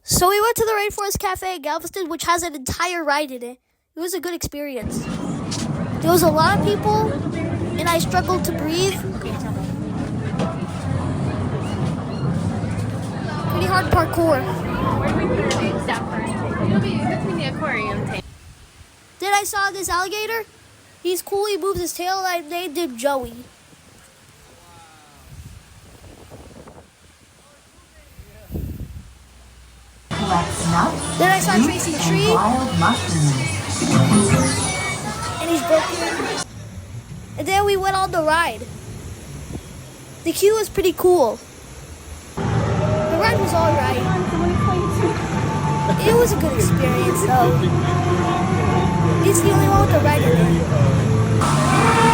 So we went to the Rainforest Cafe in Galveston, which has an entire ride in it. It was a good experience. There was a lot of people, and I struggled to breathe. Pretty hard parkour. Then I saw this alligator. He's cool, he moves his tail, and I named him Joey. Then I saw Tracy Tree, and he's broken. And then we went on the ride. The queue was pretty cool. The ride was alright. It was a good experience though. He's the only one with the ride in it.